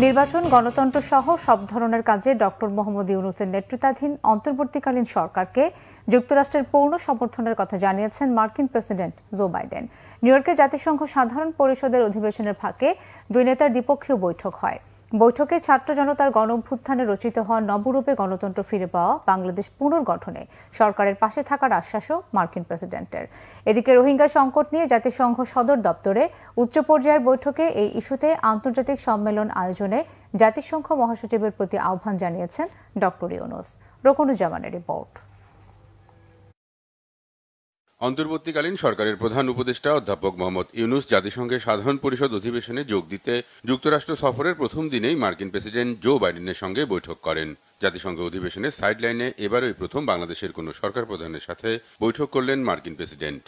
নির্বাচন, গণতন্ত্র সহ সব ধরনের কাজে ডক্টর মোহাম্মদ ইউনূসের নেতৃত্বাধীন অন্তর্বর্তীকালীন সরকারকে যুক্তরাষ্ট্রের পূর্ণ সমর্থনের কথা জানিয়েছেন মার্কিন প্রেসিডেন্ট জো বাইডেন। নিউ ইয়র্কে জাতিসংঘ সাধারণ পরিষদের অধিবেশনের ফাঁকে দুই নেতার দ্বিপক্ষীয় বৈঠক হয়। বৈঠকে ছাত্র জনতার গণঅভ্যুত্থানে রচিত হওয়া নবরূপে গণতন্ত্র ফিরে পাওয়া বাংলাদেশ পুনর্গঠনে সরকারের পাশে থাকার আশ্বাসও মার্কিন প্রেসিডেন্টের। এদিকে রোহিঙ্গা সংকট নিয়ে জাতিসংঘ সদর দপ্তরে উচ্চ পর্যায়ের বৈঠকে এই ইস্যুতে আন্তর্জাতিক সম্মেলন আয়োজনে জাতিসংঘ মহাসচিবের প্রতি আহ্বান জানিয়েছেন ডক্টর ইউনূস। রোকনুজ্জামানের রিপোর্ট। অন্তর্বর্তীকালীন সরকারের প্রধান উপদেষ্টা অধ্যাপক মোহাম্মদ ইউনূস জাতিসংঘের সাধারণ পরিষদ অধিবেশনে যোগ দিতে যুক্তরাষ্ট্র সফরের প্রথম দিনেই মার্কিন প্রেসিডেন্ট জো বাইডেনের সঙ্গে বৈঠক করেন। জাতিসংঘ অধিবেশনের সাইডলাইনে এবারই প্রথম বাংলাদেশের কোনো সরকার প্রধানের সাথে বৈঠক করলেন মার্কিন প্রেসিডেন্ট।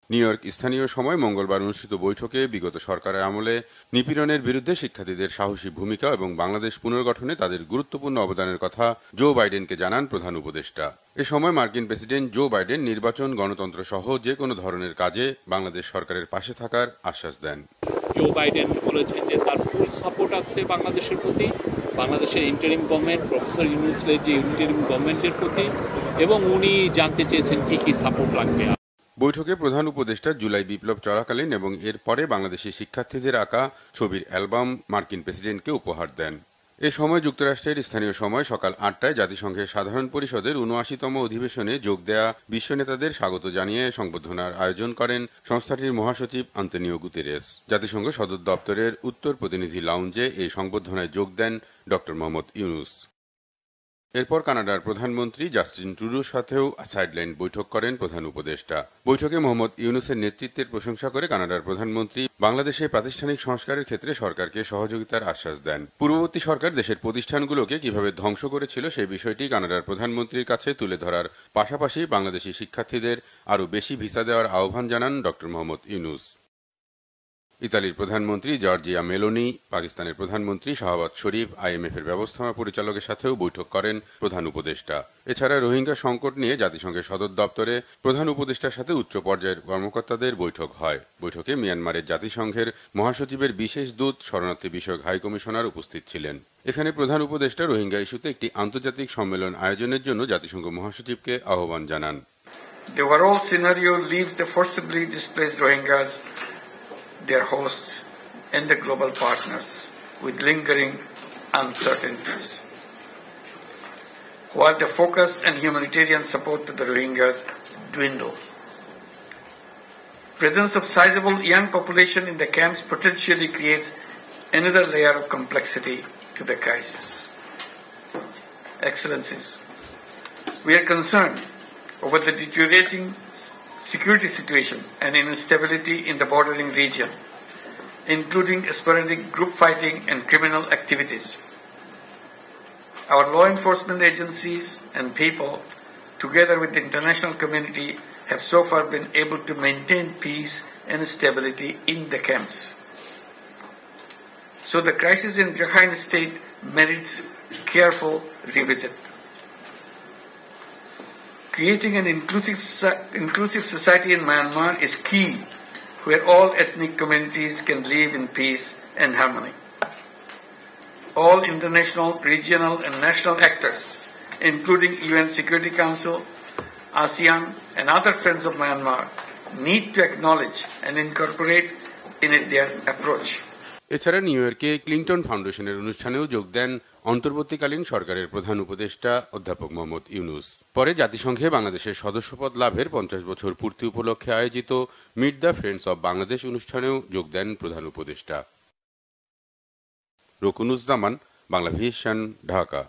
নিউ ইয়র্ক স্থানীয় সময় মঙ্গলবার অনুষ্ঠিত বৈঠকে বিগত সরকারের আমলে নিপীড়নের বিরুদ্ধে শিক্ষার্থীদের সাহসী ভূমিকা এবং বাংলাদেশ পুনর্গঠনে তাদের গুরুত্বপূর্ণ অবদানের কথা জো বাইডেনকে জানান প্রধান উপদেষ্টা। এ সময় মার্কিন প্রেসিডেন্ট জো বাইডেন নির্বাচন, গণতন্ত্র সহ যে কোনো ধরনের কাজে বাংলাদেশ সরকারের পাশে থাকার আশ্বাস দেন। জো বাইডেন বলেছেন যে তার ফুল সাপোর্ট আছে বাংলাদেশের প্রতি, বাংলাদেশের ইন্টারিম গভর্নমেন্ট, প্রফেসর ইউনূসের যে ইন্টারিম গভর্নমেন্টের প্রতি, এবং উনি জানতে চেয়েছেন কি কি সাপোর্ট লাগবে। বৈঠকে প্রধান উপদেষ্টা জুলাই বিপ্লব চলাকালীন এবং এর পরে বাংলাদেশি শিক্ষার্থীদের আঁকা ছবির অ্যালবাম মার্কিন প্রেসিডেন্টকে উপহার দেন। এ সময় যুক্তরাষ্ট্রের স্থানীয় সময় সকাল ৮টায় জাতিসংঘের সাধারণ পরিষদের ৭৯তম অধিবেশনে যোগ দেয়া বিশ্ব নেতাদের স্বাগত জানিয়ে সংবর্ধনার আয়োজন করেন সংস্থাটির মহাসচিব আন্তোনিও গুতেরেস। জাতিসংঘ সদর দপ্তরের উত্তর প্রতিনিধি লাউঞ্জে এই সংবর্ধনায় যোগ দেন ডক্টর মোহাম্মদ ইউনূস। এরপর কানাডার প্রধানমন্ত্রী জাস্টিন ট্রুডোর সাথেও সাইডলাইন বৈঠক করেন প্রধান উপদেষ্টা। বৈঠকে মোহাম্মদ ইউনূসের নেতৃত্বের প্রশংসা করে কানাডার প্রধানমন্ত্রী বাংলাদেশে প্রাতিষ্ঠানিক সংস্কারের ক্ষেত্রে সরকারকে সহযোগিতার আশ্বাস দেন। পূর্ববর্তী সরকার দেশের প্রতিষ্ঠানগুলোকে কিভাবে ধ্বংস করেছিল সেই বিষয়টি কানাডার প্রধানমন্ত্রীর কাছে তুলে ধরার পাশাপাশি বাংলাদেশি শিক্ষার্থীদের আরও বেশি ভিসা দেওয়ার আহ্বান জানান ডক্টর মোহাম্মদ ইউনূস। ইতালির প্রধানমন্ত্রী জর্জিয়া মেলোনি, পাকিস্তানের প্রধানমন্ত্রী শাহবাজ শরীফ, IMF এর ব্যবস্থাপনা পরিচালকের সাথেও বৈঠক করেন প্রধান উপদেষ্টা। এছাড়া রোহিঙ্গা সংকট নিয়ে জাতিসংঘের সদর দপ্তরে প্রধান উপদেষ্টার সাথে উচ্চ পর্যায়ের কর্মকর্তাদের বৈঠক হয়। বৈঠকে মিয়ানমারের জাতিসংঘের মহাসচিবের বিশেষ দূত, শরণার্থী বিষয়ক হাই কমিশনার উপস্থিত ছিলেন। এখানে প্রধান উপদেষ্টা রোহিঙ্গা ইস্যুতে একটি আন্তর্জাতিক সম্মেলন আয়োজনের জন্য জাতিসংঘ মহাসচিবকে আহ্বান জানান। The overall scenario leaves the forcibly displaced Rohingyas, their hosts, and the global partners with lingering uncertainties. While the focus and humanitarian support to the Rohingyas dwindle, presence of sizable young population in the camps potentially creates another layer of complexity to the crisis. Excellencies, we are concerned over the deteriorating security situation and instability in the bordering region, including sporadic group fighting and criminal activities. Our law enforcement agencies and people, together with the international community, have so far been able to maintain peace and stability in the camps. So the crisis in Rakhine State merits careful revisit. Creating an inclusive society in Myanmar is key, where all ethnic communities can live in peace and harmony. All international, regional and national actors, including UN Security Council, ASEAN and other friends of Myanmar, need to acknowledge and incorporate in it their approach. এছাড়া new ইয়র্কে Clinton ফাউন্ডেশনের অনুষ্ঠানেও যোগ দেন অন্তর্বর্তীকালীন সরকারের প্রধান উপদেষ্টা অধ্যাপক মোহাম্মদ ইউনূস। পরে জাতিসংঘে বাংলাদেশের সদস্যপদ লাভের 50 বছর পূর্তি উপলক্ষে আয়োজিত meet the friends of Bangladesh অনুষ্ঠানেও যোগ দেন প্রধান উপদেষ্টা। রোকনুজ্জামান, বাংলাভিশন, ঢাকা।